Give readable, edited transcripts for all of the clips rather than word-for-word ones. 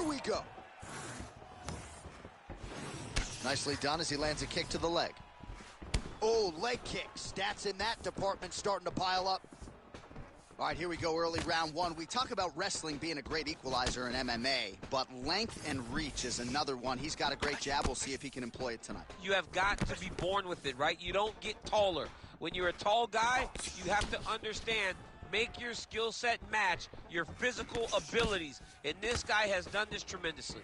we go. Nicely done as he lands a kick to the leg. Oh, leg kick. Stats in that department starting to pile up. All right, here we go, early round one. We talk about wrestling being a great equalizer in MMA, but length and reach is another one. He's got a great jab. We'll see if he can employ it tonight. You have got to be born with it, right? You don't get taller. When you're a tall guy, you have to understand, make your skill set match your physical abilities. And this guy has done this tremendously.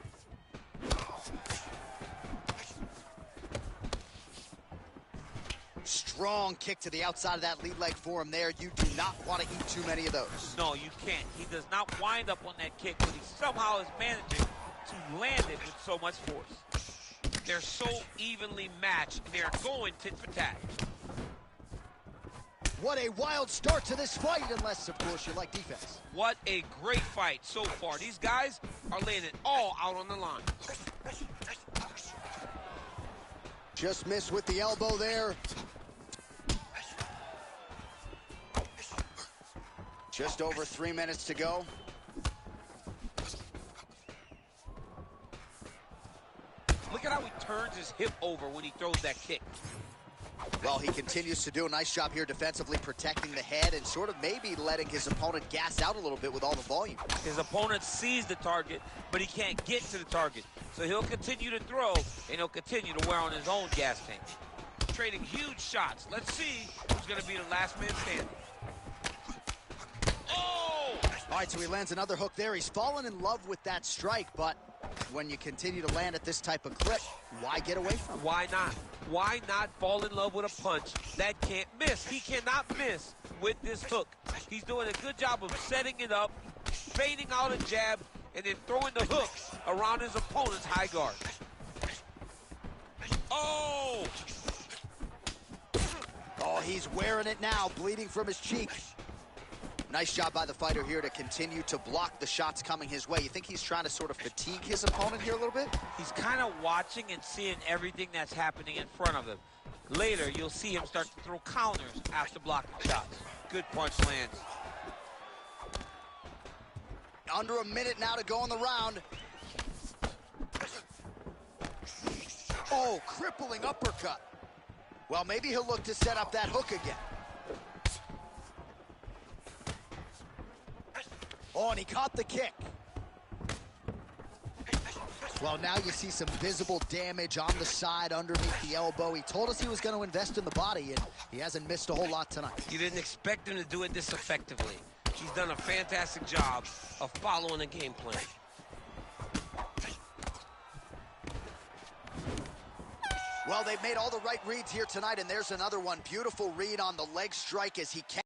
Strong kick to the outside of that lead leg for him there. You do not want to eat too many of those. No, you can't. He does not wind up on that kick, but he somehow is managing to land it with so much force. They're so evenly matched. They're going tit for tat. What a wild start to this fight, unless, of course, you like defense. What a great fight so far. These guys are laying it all out on the line. Just missed with the elbow there. Just over 3 minutes to go. Look at how he turns his hip over when he throws that kick. Well, he continues to do a nice job here defensively, protecting the head and sort of maybe letting his opponent gas out a little bit with all the volume. His opponent sees the target, but he can't get to the target. So he'll continue to throw, and he'll continue to wear on his own gas tank. Trading huge shots. Let's see who's going to be the last man standing. Oh! All right, so he lands another hook there. He's fallen in love with that strike, but when you continue to land at this type of clip, why get away from it? Why not? Why not fall in love with a punch that can't miss? He cannot miss with this hook. He's doing a good job of setting it up, fading out a jab, and then throwing the hook around his opponent's high guard. Oh! Oh, he's wearing it now, bleeding from his cheek. Nice job by the fighter here to continue to block the shots coming his way. You think he's trying to sort of fatigue his opponent here a little bit? He's kind of watching and seeing everything that's happening in front of him. Later, you'll see him start to throw counters after blocking shots. Good punch lands. Under a minute now to go in the round. Oh, crippling uppercut. Well, maybe he'll look to set up that hook again. Oh, and he caught the kick. Well, now you see some visible damage on the side underneath the elbow. He told us he was going to invest in the body, and he hasn't missed a whole lot tonight. You didn't expect him to do it this effectively. He's done a fantastic job of following a game plan. Well, they've made all the right reads here tonight, and there's another one. Beautiful read on the leg strike as he can.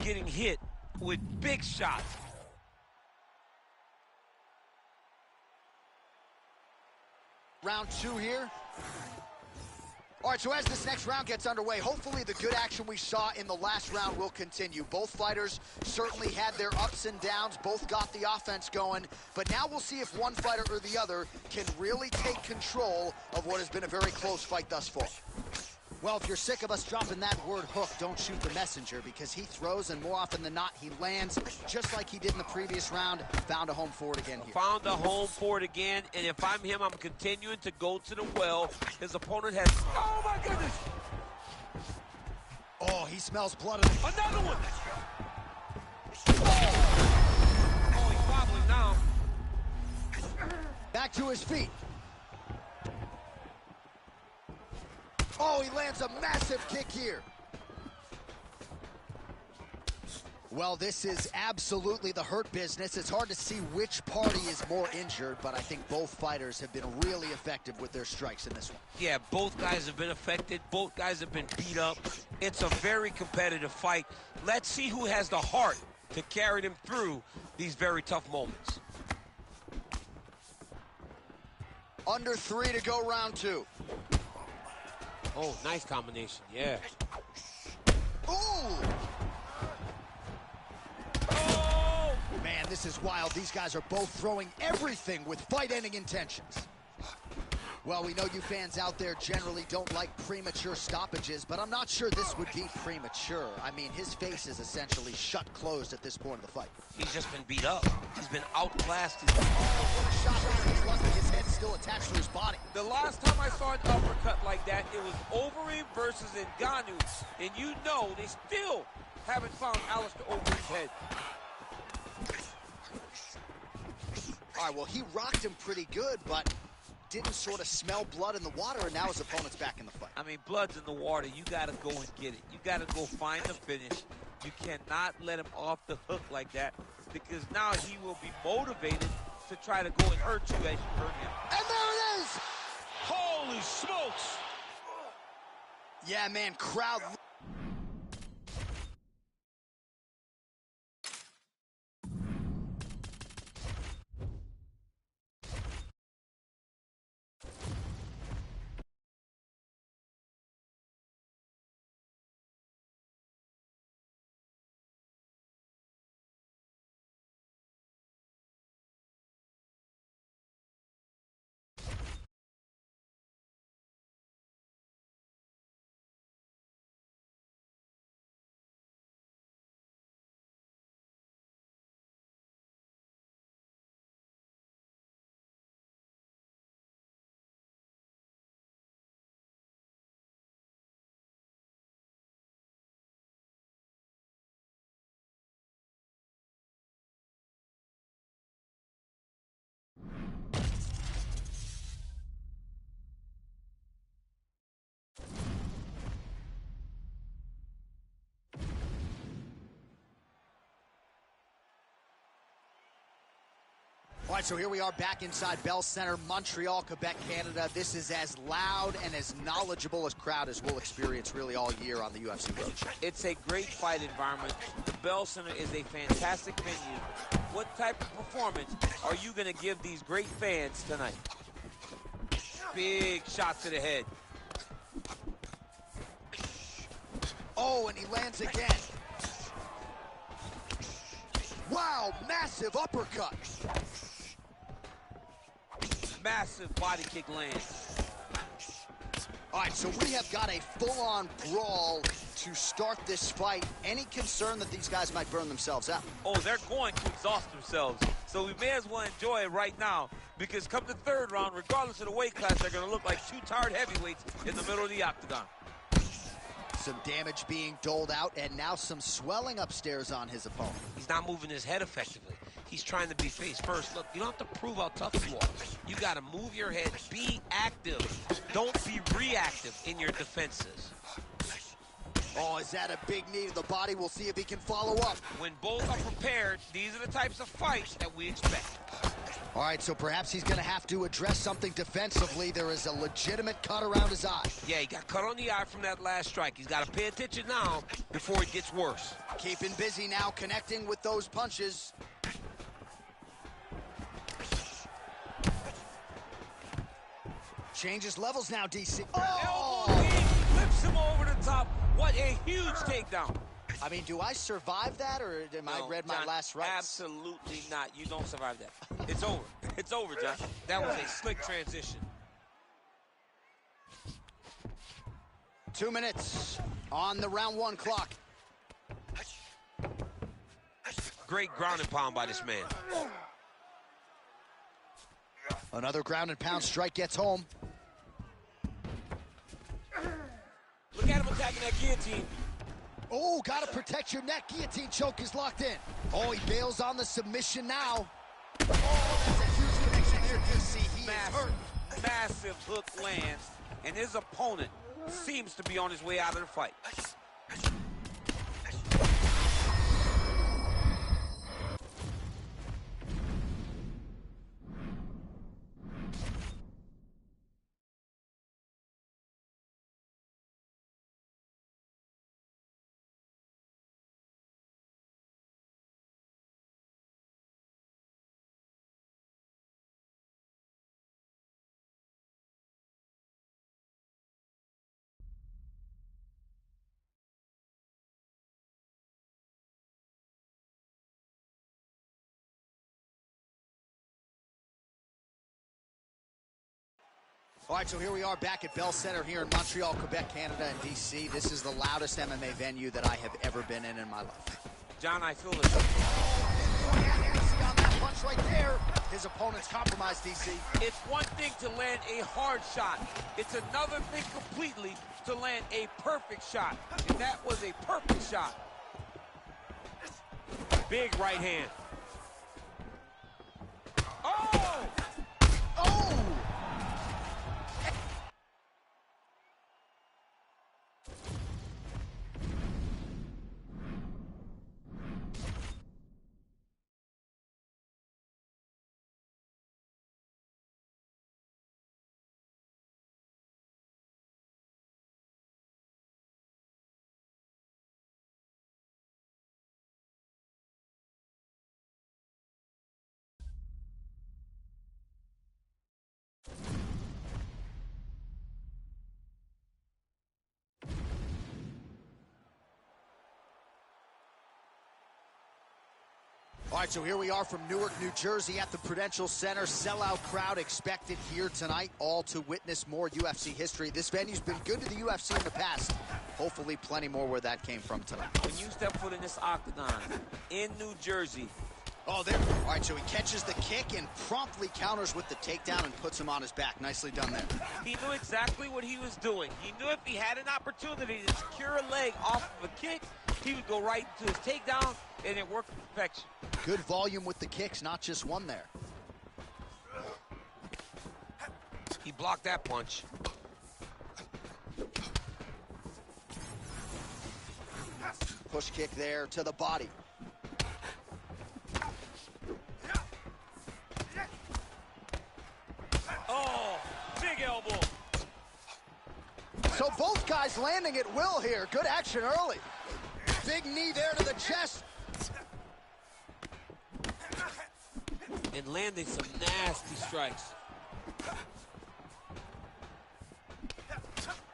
Getting hit with big shots. Round two here. All right, so as this next round gets underway, hopefully the good action we saw in the last round will continue. Both fighters certainly had their ups and downs, both got the offense going, but now we'll see if one fighter or the other can really take control of what has been a very close fight thus far. Well, if you're sick of us dropping that word hook, don't shoot the messenger, because he throws, and more often than not, he lands just like he did in the previous round. Found a home for it again here. Found a home for it again, and if I'm him, I'm continuing to go to the well. His opponent has, oh my goodness! Oh, he smells blood. Another one! Oh, he's wobbling now. Back to his feet. Oh, he lands a massive kick here. Well, this is absolutely the hurt business. It's hard to see which party is more injured, but I think both fighters have been really effective with their strikes in this one. Yeah, both guys have been affected. Both guys have been beat up. It's a very competitive fight. Let's see who has the heart to carry them through these very tough moments. Under 3 to go, round 2. Oh, nice combination, yeah. Ooh! Oh! Man, this is wild. These guys are both throwing everything with fight-ending intentions. Well, we know you fans out there generally don't like premature stoppages, but I'm not sure this would be premature. I mean, his face is essentially shut closed at this point of the fight. He's just been beat up. He's been outclassed. Oh, what a shot there. He's lucky his head's still attached to his body. The last time I saw an uppercut like that, it was Overeem versus Ngannou. And you know they still haven't found Alistair Overeem's head. All right, well, he rocked him pretty good, but didn't sort of smell blood in the water, and now his opponent's back in the fight. I mean, blood's in the water. You got to go and get it. You got to go find the finish. You cannot let him off the hook like that, because now he will be motivated to try to go and hurt you as you hurt him. And there it is! Holy smokes! Yeah, man, crowd... All right, so here we are back inside Bell Center, Montreal, Quebec, Canada. This is as loud and as knowledgeable a crowd as we'll experience really all year on the UFC road. It's a great fight environment. The Bell Center is a fantastic venue. What type of performance are you going to give these great fans tonight? Big shot to the head. Oh, and he lands again. Wow, massive uppercut. Massive body kick lands. All right, so we have got a full-on brawl to start this fight. Any concern that these guys might burn themselves out? Oh, they're going to exhaust themselves. So we may as well enjoy it right now, because come the third round, regardless of the weight class, they're going to look like two tired heavyweights in the middle of the octagon. Some damage being doled out, and now some swelling upstairs on his opponent. He's not moving his head effectively. He's trying to be face first. Look, you don't have to prove how tough you are. You got to move your head. Be active. Don't be reactive in your defenses. Oh, is that a big knee to the body? We'll see if he can follow up. When both are prepared, these are the types of fights that we expect. All right, so perhaps he's going to have to address something defensively. There is a legitimate cut around his eye. Yeah, he got cut on the eye from that last strike. He's got to pay attention now before it gets worse. Keeping busy now, connecting with those punches. Changes levels now, DC. Oh! Elbow knee, flips him over the top. What a huge takedown. I mean, do I survive that, or am I read my John, last rights? Absolutely not. You don't survive that. It's over. It's over, John. That was a slick transition. 2 minutes on the round 1 clock. Great ground and pound by this man. Another ground and pound strike gets home. Look at him attacking that guillotine. Oh, gotta protect your neck. Guillotine choke is locked in. Oh, he bails on the submission now. Oh, that's a huge connection here, DC. He is hurt. Massive hook lands, and his opponent seems to be on his way out of the fight. All right, so here we are back at Bell Center here in Montreal, Quebec, Canada, and D.C. This is the loudest MMA venue that I have ever been in my life. John, I feel this. DC on that punch right there. His opponent's compromised, DC. It's one thing to land a hard shot. It's another thing completely to land a perfect shot. And that was a perfect shot. Big right hand. Oh! Oh! All right, so here we are from Newark, New Jersey at the Prudential Center. Sellout crowd expected here tonight, all to witness more UFC history. This venue's been good to the UFC in the past. Hopefully plenty more where that came from tonight. When you step foot in this octagon in New Jersey. Oh, there. All right, so he catches the kick and promptly counters with the takedown and puts him on his back. Nicely done there. He knew exactly what he was doing. He knew if he had an opportunity to secure a leg off of a kick, he would go right to his takedown, and it worked to perfection. Good volume with the kicks, not just one there. He blocked that punch. Push kick there to the body. Oh, big elbow. So both guys landing at will here. Good action early. Big knee there to the chest. And landing some nasty strikes.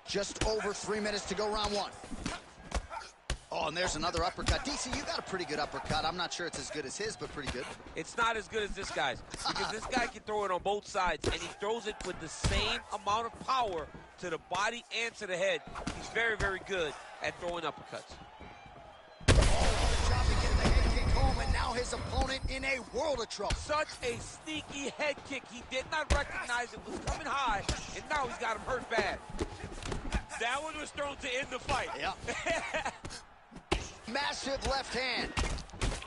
Just over 3 minutes to go, round one. Oh, and there's another uppercut. DC, you got a pretty good uppercut. I'm not sure it's as good as his, but pretty good. It's not as good as this guy's, because this guy can throw it on both sides, and he throws it with the same amount of power to the body and to the head. He's very, very good at throwing uppercuts. Oh, job to get the head kick home, and now his opponent in a world of trouble. Such a sneaky head kick. He did not recognize it was coming high, and now he's got him hurt bad. That one was thrown to end the fight. Yeah. Massive left hand.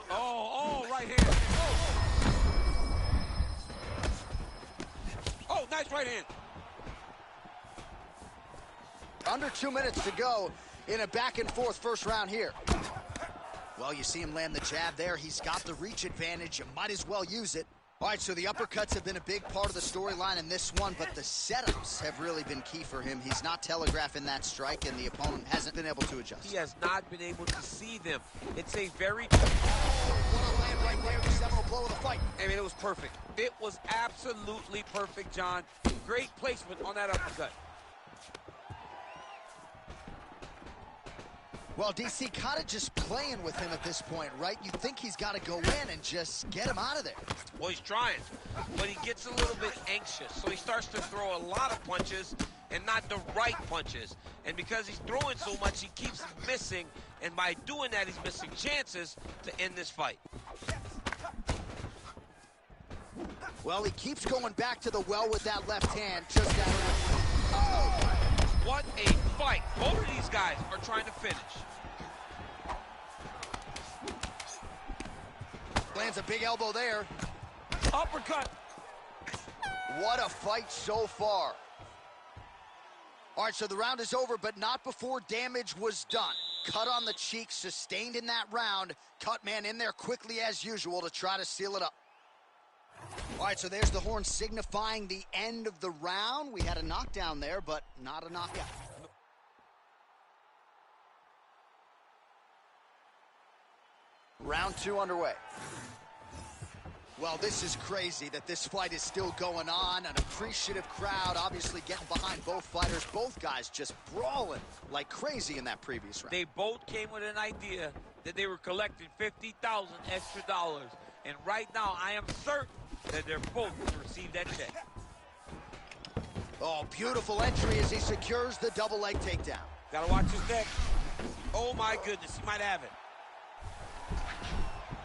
Oh, right hand. Oh, nice right hand. Under 2 minutes to go in a back and forth first round here. Well, you see him land the jab there. He's got the reach advantage. You might as well use it. All right, so the uppercuts have been a big part of the storyline in this one, but the setups have really been key for him. He's not telegraphing that strike, and the opponent hasn't been able to adjust. He has not been able to see them. It's a very... Oh, what a land right there, the seminal blow of the fight. I mean, it was perfect. It was absolutely perfect, John. Great placement on that uppercut. Well, DC kind of just playing with him at this point, right? You think he's got to go in and just get him out of there. Well, he's trying, but he gets a little bit anxious, so he starts to throw a lot of punches and not the right punches. And because he's throwing so much, he keeps missing, and by doing that, he's missing chances to end this fight. Well, he keeps going back to the well with that left hand. Just out of oh! What a fight. Both of these guys are trying to finish. Lands a big elbow there. Uppercut. What a fight so far. All right, so the round is over, but not before damage was done. Cut on the cheek, sustained in that round. Cut man in there quickly as usual to try to seal it up. All right, so there's the horn signifying the end of the round. We had a knockdown there, but not a knockout. Round two underway. Well, this is crazy that this fight is still going on. An appreciative crowd obviously getting behind both fighters. Both guys just brawling like crazy in that previous round. They both came with an idea that they were collecting $50,000 extra dollars. And right now, I am certain that they're both going to receive that check. Oh, beautiful entry as he secures the double leg takedown. Gotta watch his neck. Oh my goodness, he might have it.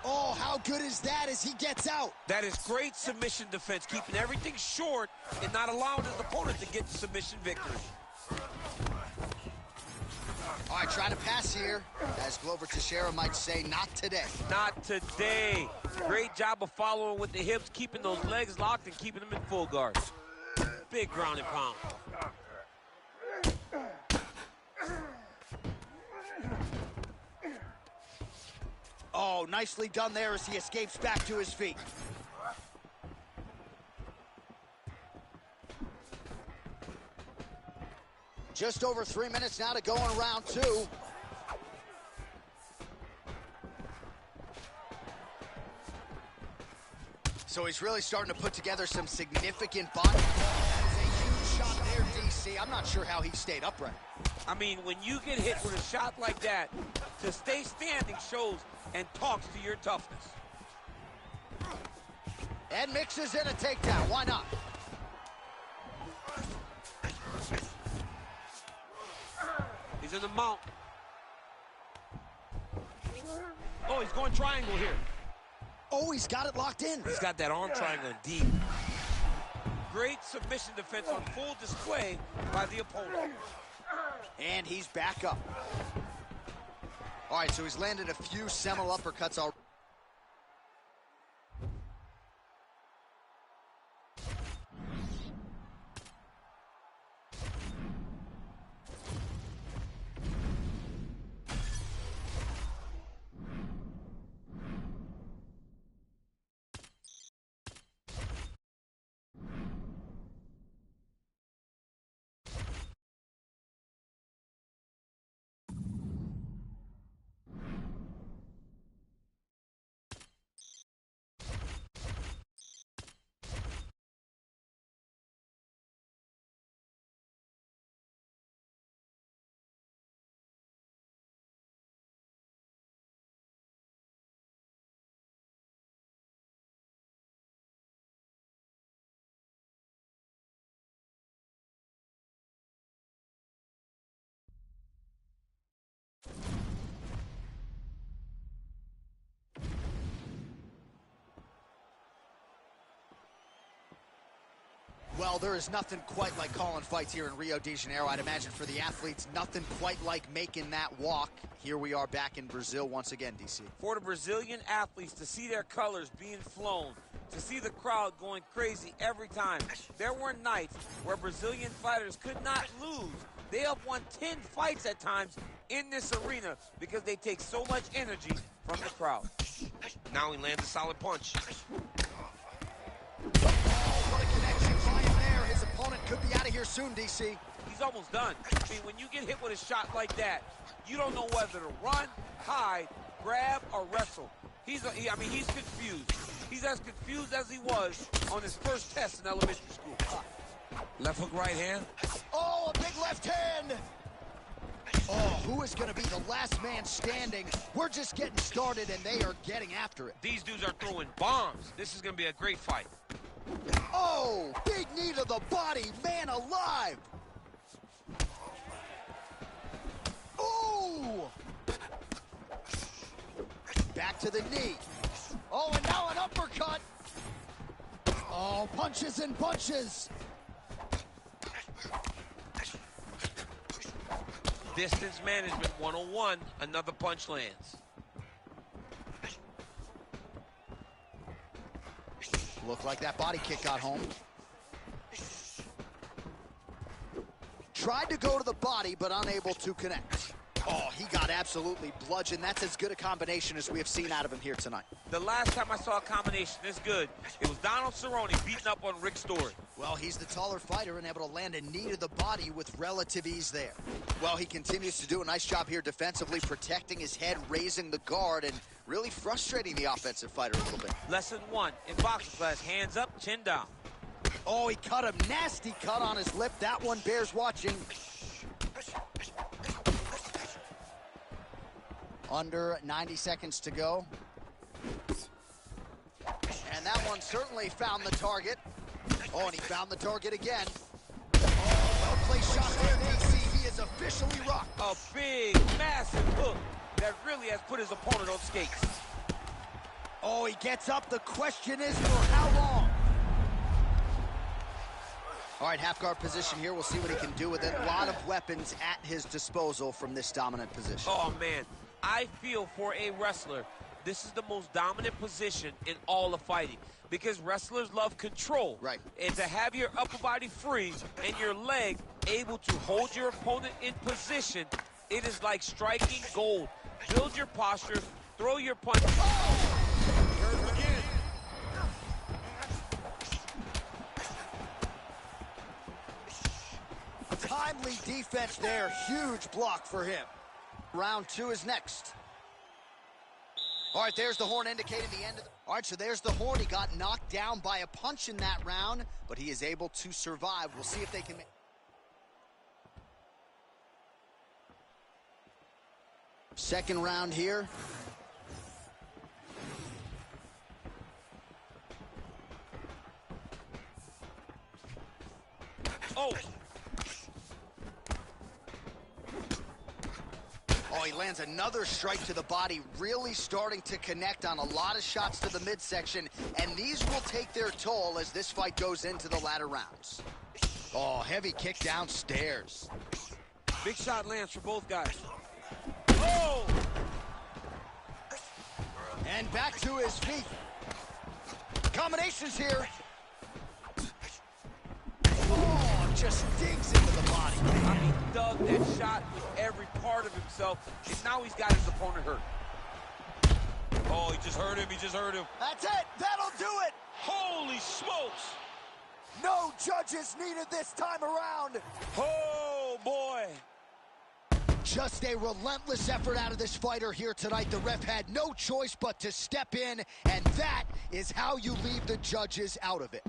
Oh, how good is that as he gets out? That is great submission defense, keeping everything short and not allowing his opponent to get the submission victory. All right, trying to pass here. As Glover Teixeira might say, not today. Not today. Great job of following with the hips, keeping those legs locked and keeping them in full guard. Big ground and pound. Oh, nicely done there as he escapes back to his feet. Just over 3 minutes now to go in round 2. So he's really starting to put together some significant body. That is a huge shot there, DC. I'm not sure how he stayed upright. I mean, when you get hit with a shot like that, to stay standing shows and talks to your toughness. And mixes in a takedown. Why not? He's in the mount. Oh, he's going triangle here. Oh, he's got it locked in. He's got that arm triangle deep. Great submission defense on full display by the opponent. And he's back up. All right, so he's landed a few seminal uppercuts already. Well, there is nothing quite like calling fights here in Rio de Janeiro. I'd imagine for the athletes, nothing quite like making that walk. Here we are back in Brazil once again, DC. For the Brazilian athletes to see their colors being flown, to see the crowd going crazy every time. There were nights where Brazilian fighters could not lose. They have won 10 fights at times in this arena because they take so much energy from the crowd. Now he lands a solid punch. What a connection by him there. His opponent could be out of here soon, DC. He's almost done. I mean, when you get hit with a shot like that, you don't know whether to run, hide, grab, or wrestle. He's confused. He's as confused as he was on his first test in elementary school. Left hook, right hand. Oh, a big left hand. Oh, who is going to be the last man standing? We're just getting started, and they are getting after it. These dudes are throwing bombs. This is going to be a great fight. Oh, big knee to the body, man alive. Ooh. Back to the knee. Oh, and now an uppercut. Oh, punches and bunches. Distance management 101. Another punch lands. Looked like that body kick got home. Tried to go to the body, but unable to connect. Oh, he got absolutely bludgeoned. That's as good a combination as we have seen out of him here tonight. The last time I saw a combination this good, it was Donald Cerrone beating up on Rick Story. Well, he's the taller fighter and able to land a knee to the body with relative ease there. Well, he continues to do a nice job here defensively, protecting his head, raising the guard, and really frustrating the offensive fighter a little bit. Lesson 1 in boxing class, hands up, chin down. Oh, he cut him. Nasty cut on his lip. That one bears watching. Under 90 seconds to go. And that one certainly found the target. Oh, and he found the target again. place shot there, DC. He is officially rocked. A big, massive hook that really has put his opponent on skates. Oh, he gets up. The question is for how long? All right, half guard position here. We'll see what he can do with it. A lot of weapons at his disposal from this dominant position. Oh, man. I feel for a wrestler, this is the most dominant position in all of fighting because wrestlers love control. Right. And to have your upper body free and your leg able to hold your opponent in position, it is like striking gold. Build your posture, throw your punch. Oh! Heard him again. Timely defense there. Huge block for him. Round 2 is next. All right, there's the horn indicating the end of the... All right, so there's the horn. He got knocked down by a punch in that round, but he is able to survive. We'll see if they can... Second round here. Oh! Oh, he lands another strike to the body, really starting to connect on a lot of shots to the midsection, and these will take their toll as this fight goes into the latter rounds. Oh, heavy kick downstairs. Big shot lands for both guys. Oh! And back to his feet. Combinations here. Oh, just digs into the body. I mean, he dug that shot with every part of himself, and now he's got his opponent hurt. Oh, he just hurt him. He just hurt him. That's it. That'll do it. Holy smokes. No judges needed this time around. Oh, boy. Just a relentless effort out of this fighter here tonight. The ref had no choice but to step in, and that is how you leave the judges out of it.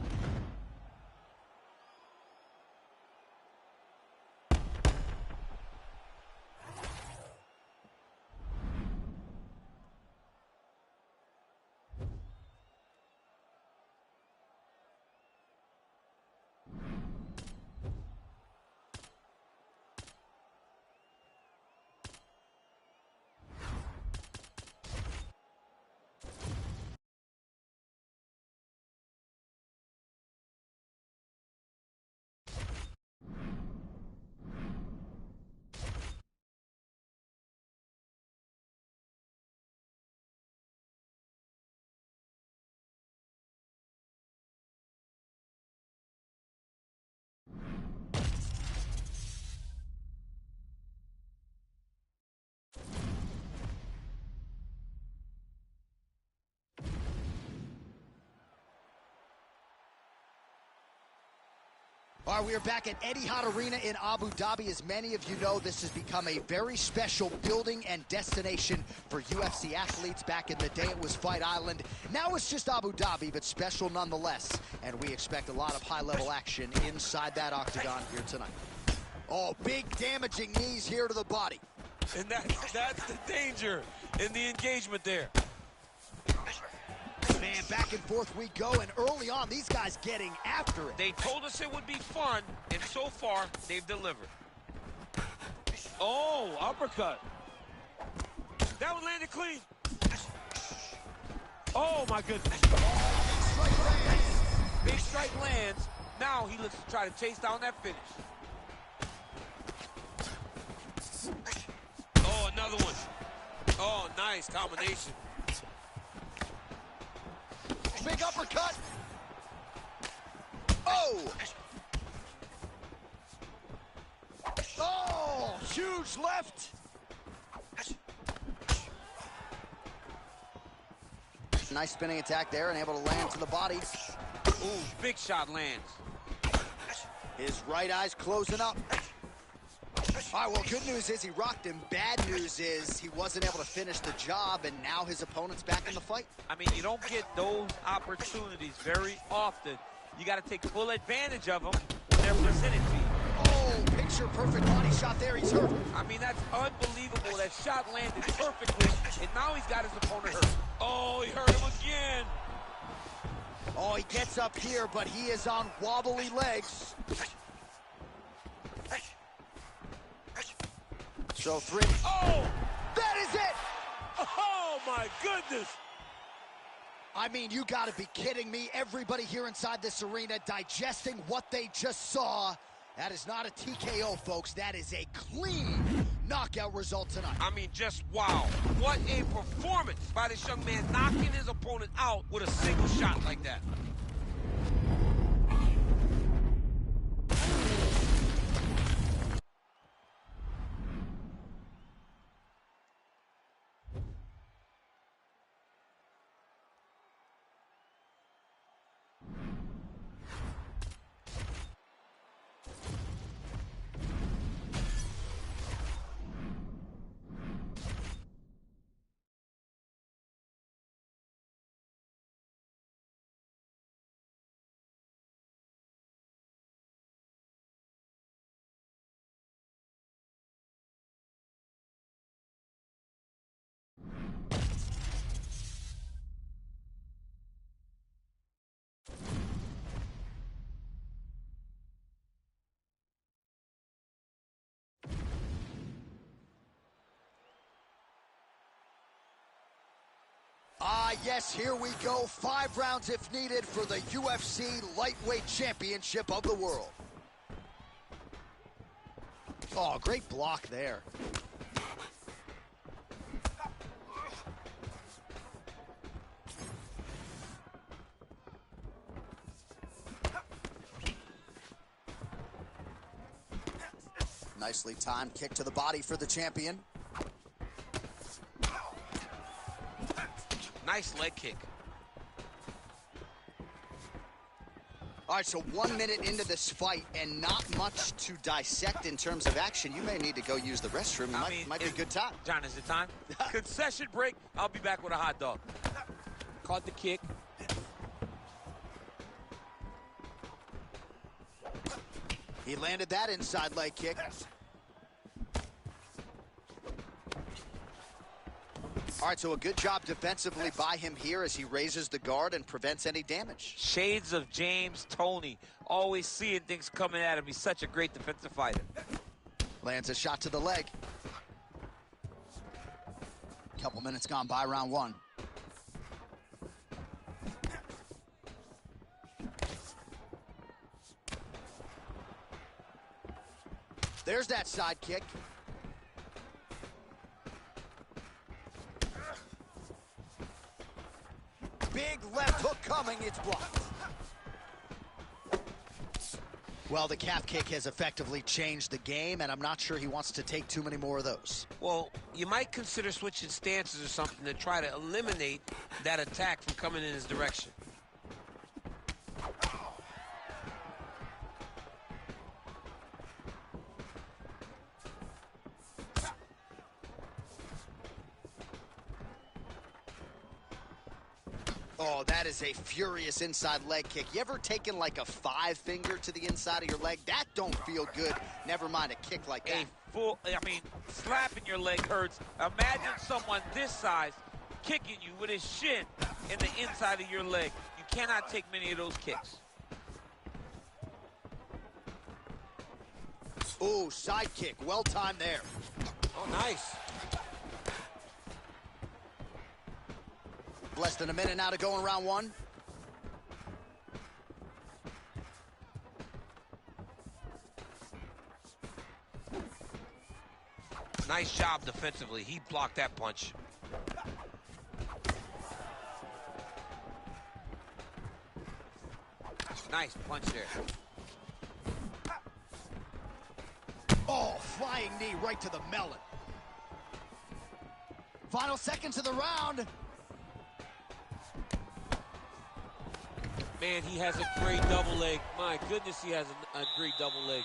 All right, we are back at Etihad Arena in Abu Dhabi. As many of you know, this has become a very special building and destination for UFC athletes. Back in the day, it was Fight Island. Now it's just Abu Dhabi, but special nonetheless. And we expect a lot of high-level action inside that octagon here tonight. Oh, big damaging knees here to the body. And that's the danger in the engagement there. Man, back and forth we go, and early on, these guys getting after it. They told us it would be fun, and so far, they've delivered. Oh, uppercut. That one landed clean. Oh, my goodness. Big strike lands. Now he looks to try to chase down that finish. Oh, another one. Oh, nice combination. Big uppercut. Oh! Oh, huge left. Nice spinning attack there and able to land to the body. Ooh, big shot lands. His right eye's closing up. All right, well, good news is he rocked him. Bad news is he wasn't able to finish the job, and now his opponent's back in the fight. I mean, you don't get those opportunities very often. You got to take full advantage of them when they're presented to you. Oh, picture-perfect body shot there. He's hurt. I mean, that's unbelievable. That shot landed perfectly, and now he's got his opponent hurt. Oh, he hurt him again. Oh, he gets up here, but he is on wobbly legs. So 3. Oh! That is it! Oh, my goodness! I mean, you gotta be kidding me. Everybody here inside this arena digesting what they just saw. That is not a TKO, folks. That is a clean knockout result tonight. I mean, just wow. What a performance by this young man, knocking his opponent out with a single shot like that. Yes, here we go. 5 rounds if needed for the UFC Lightweight Championship of the world. Oh, great block there. Nicely timed kick to the body for the champion. Nice leg kick. All right, so 1 minute into this fight and not much to dissect in terms of action. You may need to go use the restroom. Might be a good time. John, is it time? Concession break. I'll be back with a hot dog. Caught the kick. He landed that inside leg kick. All right, so a good job defensively by him here as he raises the guard and prevents any damage. Shades of James Toney. Always seeing things coming at him. He's such a great defensive fighter. Lands a shot to the leg. Couple minutes gone by, round 1. There's that side kick. Big left hook coming, it's blocked. Well, the calf kick has effectively changed the game, and I'm not sure he wants to take too many more of those. Well, you might consider switching stances or something to try to eliminate that attack from coming in his direction. Oh, that is a furious inside leg kick. You ever taken like a 5-finger to the inside of your leg? That don't feel good. Never mind a kick like that. Slapping your leg hurts. Imagine someone this size kicking you with his shin in the inside of your leg. You cannot take many of those kicks. Oh, side kick. Well timed there. Oh, nice. Less than a minute now to go in round 1. Nice job defensively. He blocked that punch. Nice punch there. Oh, flying knee right to the melon. Final seconds of the round. Man, he has a great double leg. My goodness, he has a great double leg.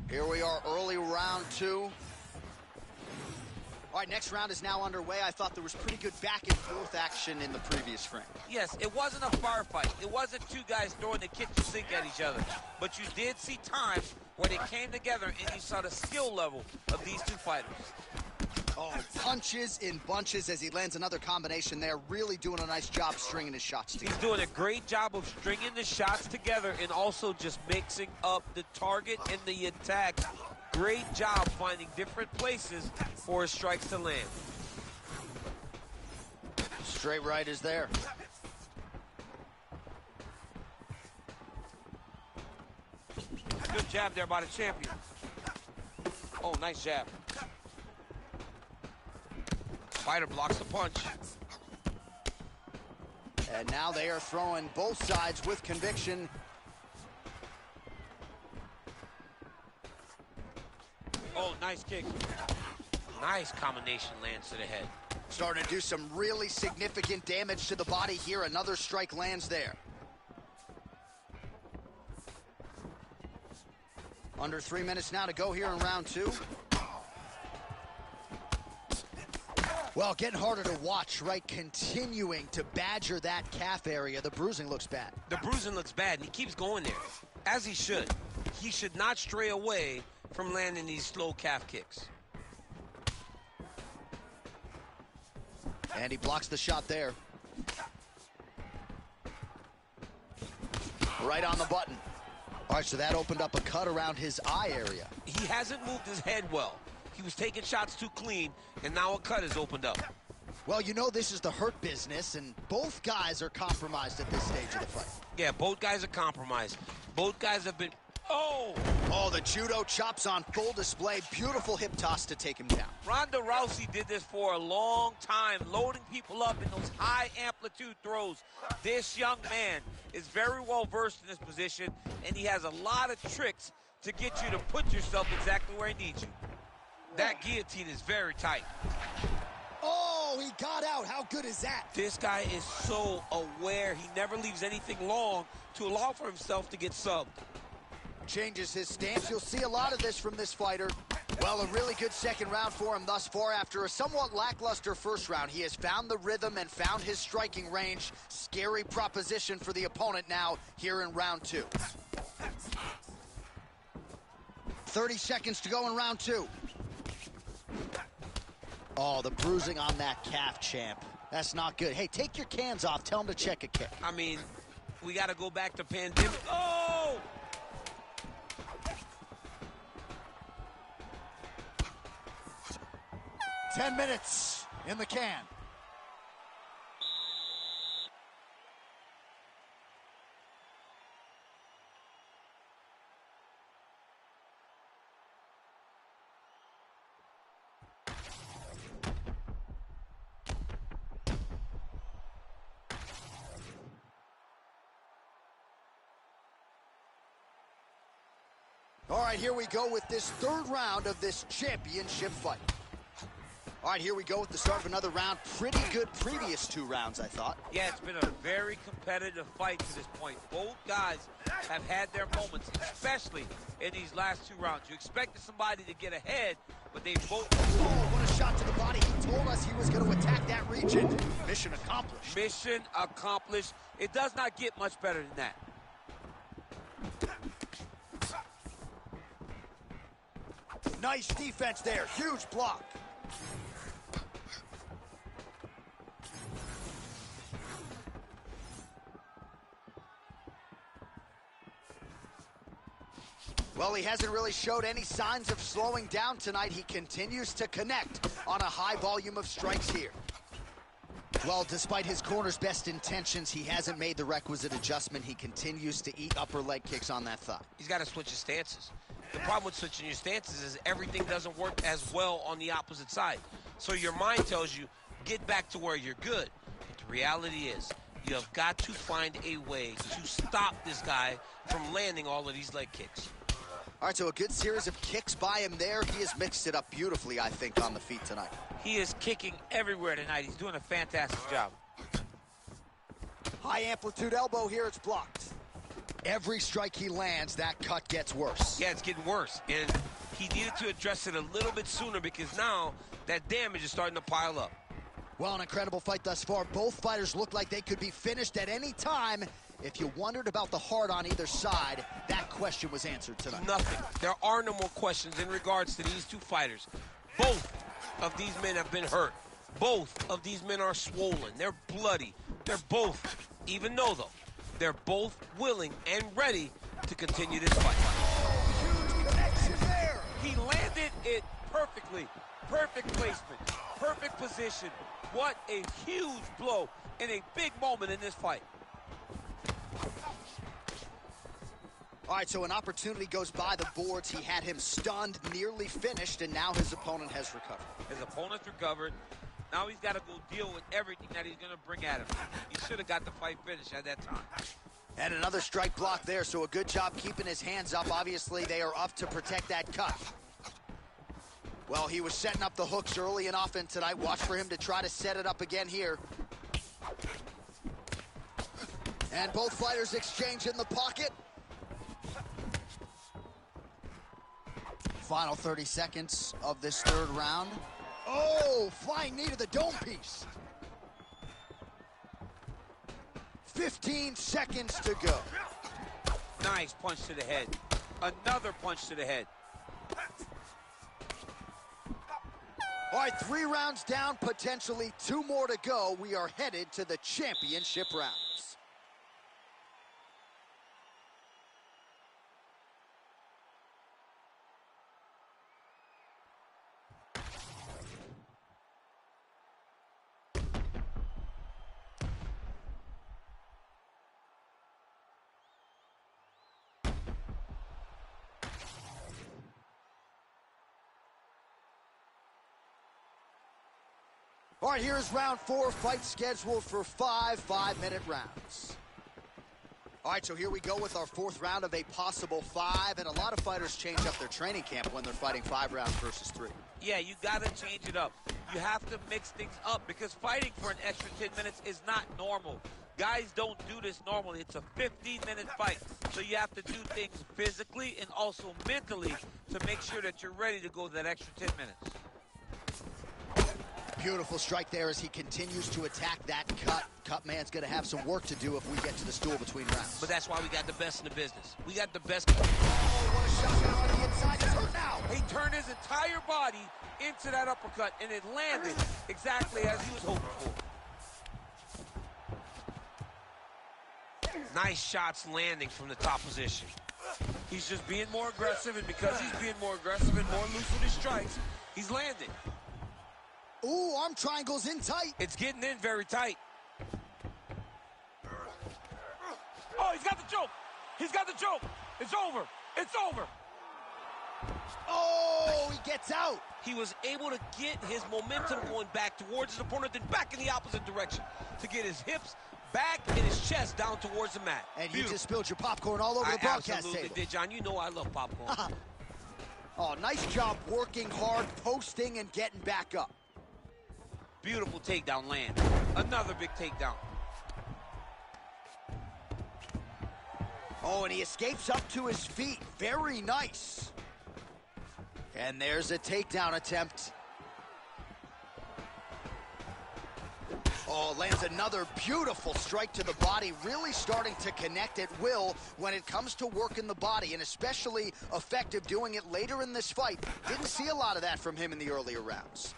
Here we are, early round 2. All right, next round is now underway. I thought there was pretty good back and forth action in the previous frame. Yes, it wasn't a firefight. It wasn't two guys throwing the kitchen sink at each other. But you did see times where they came together and you saw the skill level of these two fighters. Oh, punches in bunches as he lands another combination there. Really doing a nice job stringing his shots together. He's doing a great job of stringing the shots together and also just mixing up the target and the attack. Great job finding different places for his strikes to land. Straight right is there. Good jab there by the champion. Oh, nice jab. Fighter blocks the punch. And now they are throwing both sides with conviction. Oh, nice kick. Nice combination lands to the head. Starting to do some really significant damage to the body here. Another strike lands there. Under 3 minutes now to go here in round 2. Well, getting harder to watch, right? Continuing to badger that calf area. The bruising looks bad. The bruising looks bad, and he keeps going there, as he should. He should not stray away from landing these slow calf kicks. And he blocks the shot there. Right on the button. All right, so that opened up a cut around his eye area. He hasn't moved his head well. He was taking shots too clean, and now a cut has opened up. Well, you know this is the hurt business, and both guys are compromised at this stage of the fight. Yeah, both guys are compromised. Both guys have been... Oh! Oh, the judo chops on full display. Beautiful hip toss to take him down. Ronda Rousey did this for a long time, loading people up in those high amplitude throws. This young man is very well versed in this position, and he has a lot of tricks to get you to put yourself exactly where he needs you. That guillotine is very tight. Oh, he got out. How good is that? This guy is so aware. He never leaves anything long to allow for himself to get subbed. Changes his stance. You'll see a lot of this from this fighter. Well, a really good second round for him thus far. After a somewhat lackluster first round, he has found the rhythm and found his striking range. Scary proposition for the opponent now here in round 2. 30 seconds to go in round 2. Oh, the bruising on that calf, champ. That's not good. Hey, take your cans off. Tell him to check a kick. I mean, we got to go back to pandemic. Oh! 10 minutes in the can. All right, here we go with this third round of this championship fight. All right, here we go with the start of another round. Pretty good previous 2 rounds, I thought. Yeah, it's been a very competitive fight to this point. Both guys have had their moments, especially in these last 2 rounds. You expected somebody to get ahead, but they both... Oh, what a shot to the body. He told us he was going to attack that region. Mission accomplished. Mission accomplished. It does not get much better than that. Nice defense there. Huge block. Well, he hasn't really showed any signs of slowing down tonight. He continues to connect on a high volume of strikes here. Well, despite his corner's best intentions, he hasn't made the requisite adjustment. He continues to eat upper leg kicks on that thigh. He's got to switch his stances. The problem with switching your stances is everything doesn't work as well on the opposite side. So your mind tells you, get back to where you're good. But the reality is, you have got to find a way to stop this guy from landing all of these leg kicks. All right, so a good series of kicks by him there. He has mixed it up beautifully, I think, on the feet tonight. He is kicking everywhere tonight. He's doing a fantastic job. High amplitude elbow here, it's blocked. Every strike he lands, that cut gets worse. Yeah, it's getting worse. And he needed to address it a little bit sooner because now that damage is starting to pile up. Well, an incredible fight thus far. Both fighters look like they could be finished at any time. If you wondered about the heart on either side, that question was answered tonight. Nothing. There are no more questions in regards to these two fighters. Both of these men have been hurt. Both of these men are swollen. They're bloody. They're both, even though, they're both willing and ready to continue this fight. Huge connection there. He landed it perfectly. Perfect placement. Perfect position. What a huge blow in a big moment in this fight. All right, so an opportunity goes by the boards. He had him stunned, nearly finished, and now his opponent has recovered. His opponent's recovered. Now he's got to go deal with everything that he's going to bring at him. He should have got the fight finished at that time. And another strike block there, so a good job keeping his hands up. Obviously, they are up to protect that cut. Well, he was setting up the hooks early and often tonight. Watch for him to try to set it up again here. And both fighters exchange in the pocket. Final 30 seconds of this third round. Oh, flying knee to the dome piece. 15 seconds to go. Nice punch to the head. Another punch to the head. All right, 3 rounds down, potentially 2 more to go. We are headed to the championship rounds. All right, here is round 4, fight scheduled for 5 5-minute rounds. All right, so here we go with our 4th round of a possible 5, and a lot of fighters change up their training camp when they're fighting 5 rounds versus 3. Yeah, you got to change it up. You have to mix things up because fighting for an extra 10 minutes is not normal. Guys don't do this normally. It's a 15-minute fight, so you have to do things physically and also mentally to make sure that you're ready to go that extra 10 minutes. Beautiful strike there as he continues to attack that cut. Cut man's going to have some work to do if we get to the stool between rounds. But that's why we got the best in the business. We got the best. Oh, what a shot down on the inside. He's hurt now. He turned his entire body into that uppercut, and it landed exactly as he was hoping for. Nice shots landing from the top position. He's just being more aggressive, and because he's being more aggressive and more loose with his strikes, he's landing. Ooh, arm triangles in tight. It's getting in very tight. Oh, he's got the choke. He's got the choke. It's over. It's over. Oh, he gets out. He was able to get his momentum going back towards his opponent, then back in the opposite direction to get his hips back and his chest down towards the mat. And you just spilled your popcorn all over the broadcast table. I absolutely did, John. You know I love popcorn. Oh, nice job working hard, posting, and getting back up. Beautiful takedown land. Another big takedown. Oh, and he escapes up to his feet. Very nice. And there's a takedown attempt. Oh, lands another beautiful strike to the body, really starting to connect at will when it comes to working the body, and especially effective doing it later in this fight. Didn't see a lot of that from him in the earlier rounds.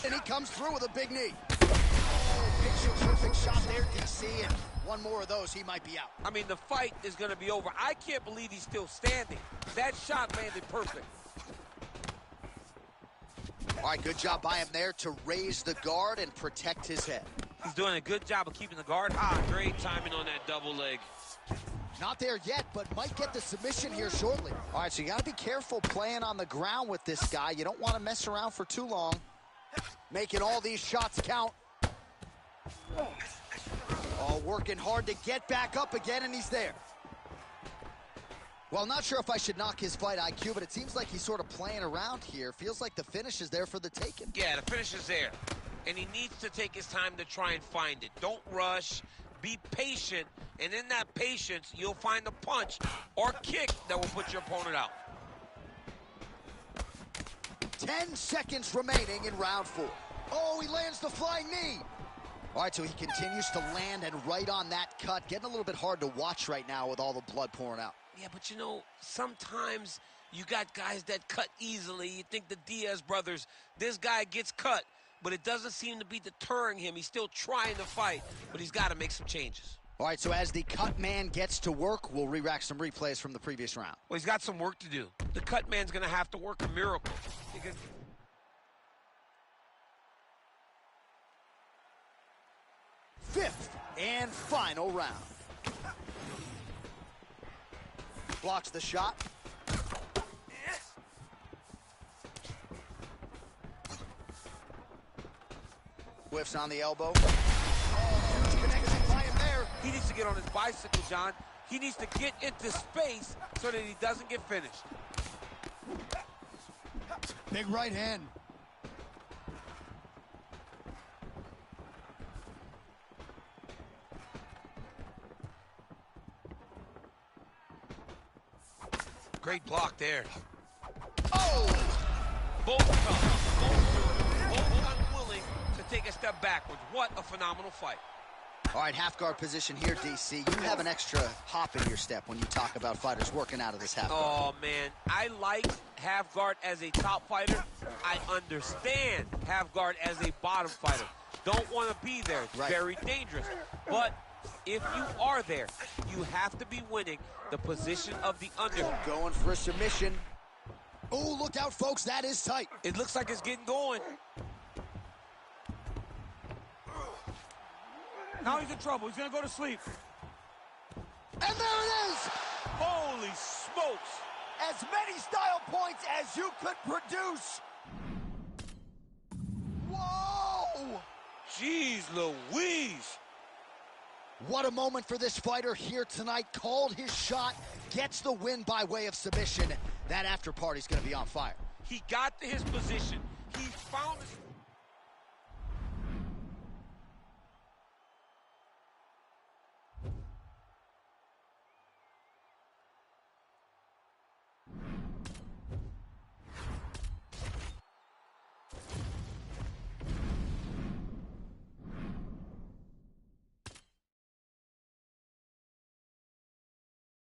And he comes through with a big knee. Oh, picture-perfect shot there, DC, and one more of those, he might be out. I mean, the fight is going to be over. I can't believe he's still standing. That shot landed perfect. All right, good job by him there to raise the guard and protect his head. He's doing a good job of keeping the guard high. Great timing on that double leg. Not there yet, but might get the submission here shortly. All right, so you got to be careful playing on the ground with this guy. You don't want to mess around for too long. Making all these shots count. Oh, working hard to get back up again, and he's there. Well, not sure if I should knock his fight IQ, but it seems like he's sort of playing around here. Feels like the finish is there for the taking. Yeah, the finish is there. And he needs to take his time to try and find it. Don't rush. Be patient, and in that patience, you'll find a punch or kick that will put your opponent out. 10 seconds remaining in round 4. Oh, he lands the flying knee. All right, so he continues to land and right on that cut. Getting a little bit hard to watch right now with all the blood pouring out. Yeah, but you know, sometimes you got guys that cut easily. You think the Diaz brothers, this guy gets cut, but it doesn't seem to be deterring him. He's still trying to fight, but he's got to make some changes. All right, so as the cut man gets to work, we'll re-rack some replays from the previous round. Well, he's got some work to do. The cut man's going to have to work a miracle. Because 5th and final round. Blocks the shot. Whiffs on the elbow. Oh, huge connection by him there. he needs to get on his bicycle, John. He needs to get into space so that he doesn't get finished. Big right hand. Great block there. Oh! Both tough, both unwilling to take a step backwards. What a phenomenal fight. All right, half guard position here, DC. You have an extra hop in your step when you talk about fighters working out of this half guard. Oh, man. I like half guard as a top fighter. I understand half guard as a bottom fighter. Don't want to be there. It's very dangerous. But if you are there, you have to be winning the position of the underdog. Going for a submission. Oh, look out, folks. That is tight. It looks like it's getting going. Now he's in trouble. He's going to go to sleep. And there it is! Holy smokes. As many style points as you could produce. Whoa! Jeez Louise. What a moment for this fighter here tonight. Called his shot, gets the win by way of submission. That after party's going to be on fire. He got to his position. He found his...